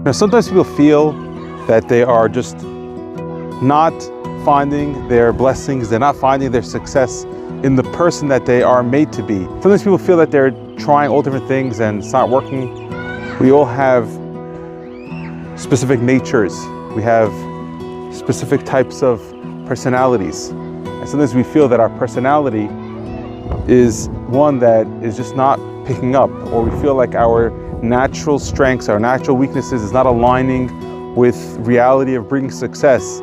Now, sometimes people feel that they are just not finding their blessings, they're not finding their success in the person that they are made to be. Sometimes people feel that they're trying all different things and it's not working. We all have specific natures. We have specific types of personalities. And sometimes we feel that our personality is one that is just not picking up, or we feel like our natural strengths, our natural weaknesses is not aligning with reality of bringing success.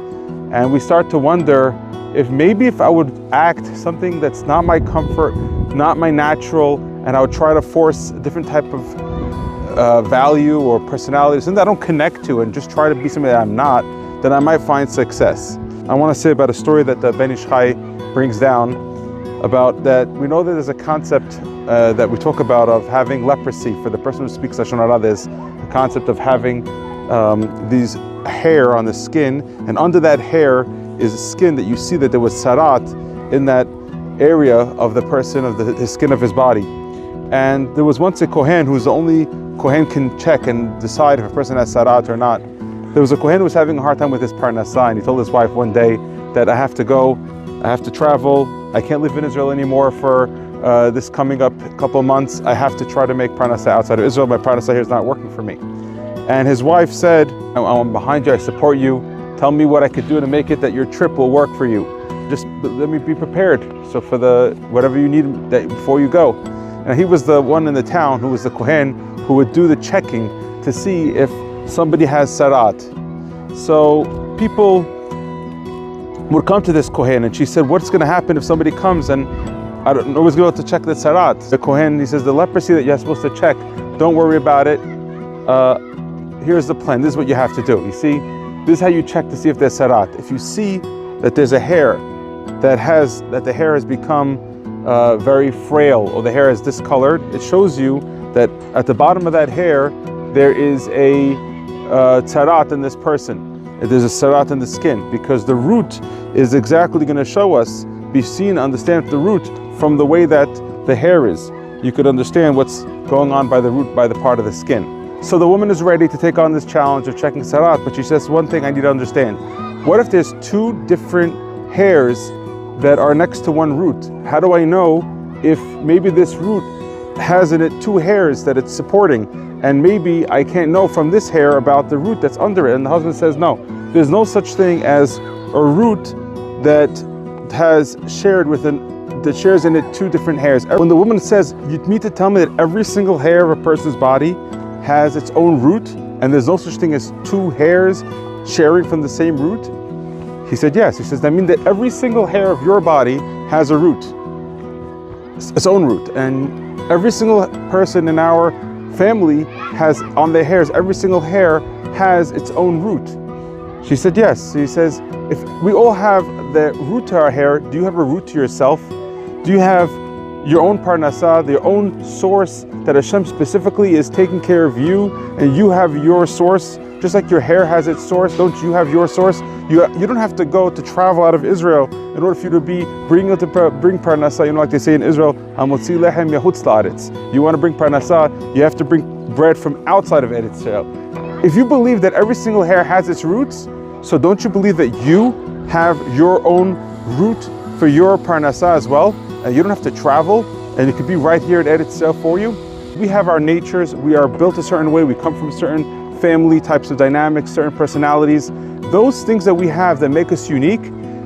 And we start to wonder if I would act something that's not my comfort, not my natural, and I would try to force a different type of value or personality, something that I don't connect to, and just try to be something that I'm not, then I might find success. I want to say about a story that the Ben Ish Chai brings down about that. We know that there's a concept that we talk about of having leprosy. For the person who speaks Lashon Hara, there's a concept of having these hair on the skin, and under that hair is a skin that you see that there was sarat in that area of the person, of the skin of his body. And there was once a Kohen, who's the only Kohen can check and decide if a person has sarat or not. There was a Kohen who was having a hard time with his parnasah, and he told his wife one day that I have to go, I have to travel, I can't live in Israel anymore for this coming up couple of months. I have to try to make parnasah outside of Israel. My parnasah here is not working for me. And his wife said, I'm behind you, I support you. Tell me what I could do to make it that your trip will work for you. Just let me be prepared. So for whatever you need before you go. And he was the one in the town who was the Kohen who would do the checking to see if somebody has sarat. So people would come to this Kohen, and she said, what's going to happen if somebody comes and I don't know who's going to check the sarat? The Kohen, he says, the leprosy that you're supposed to check, don't worry about it. Here's the plan. This is what you have to do. You see, this is how you check to see if there's sarat. If you see that there's a hair that the hair has become very frail, or the hair is discolored, it shows you that at the bottom of that hair there is a sarat in this person. There's a sarat in the skin, because the root is exactly going to show us, be seen, understand the root from the way that the hair is. You could understand what's going on by the root, by the part of the skin. So the woman is ready to take on this challenge of checking sarat, but she says, one thing I need to understand. What if there's two different hairs that are next to one root? How do I know if maybe this root has in it two hairs that it's supporting, and maybe I can't know from this hair about the root that's under it? And the husband says, no, there's no such thing as a root that shares in it two different hairs. When the woman says, you need to tell me that every single hair of a person's body has its own root, and there's no such thing as two hairs sharing from the same root? He said, yes. He says, that means that every single hair of your body has a root, its own root. And every single person in our family has on their hairs, every single hair has its own root. She said, yes. So he says, if we all have the root to our hair, do you have a root to yourself? Do you have your own parnasah, your own source that Hashem specifically is taking care of you, and you have your source? Just like your hair has its source, don't you have your source? You don't have to go to travel out of Israel in order for you to bring parnasah. You know, like they say in Israel, hamotzi lechem yachutz la'aretz. You want to bring parnasah, you have to bring bread from outside of Eretz Israel. If you believe that every single hair has its roots, so don't you believe that you have your own root for your parnasah as well? And you don't have to travel, and it could be right here in Eretz Israel for you. We have our natures, we are built a certain way, we come from certain family types of dynamics, certain personalities. Those things that we have that make us unique,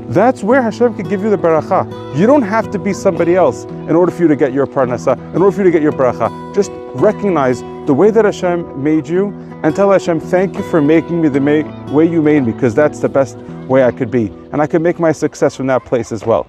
that's where Hashem can give you the barakah. You don't have to be somebody else in order for you to get your parnasah, in order for you to get your barakah. Just recognize the way that Hashem made you, and tell Hashem, thank you for making me the way you made me, because that's the best way I could be. And I could make my success from that place as well.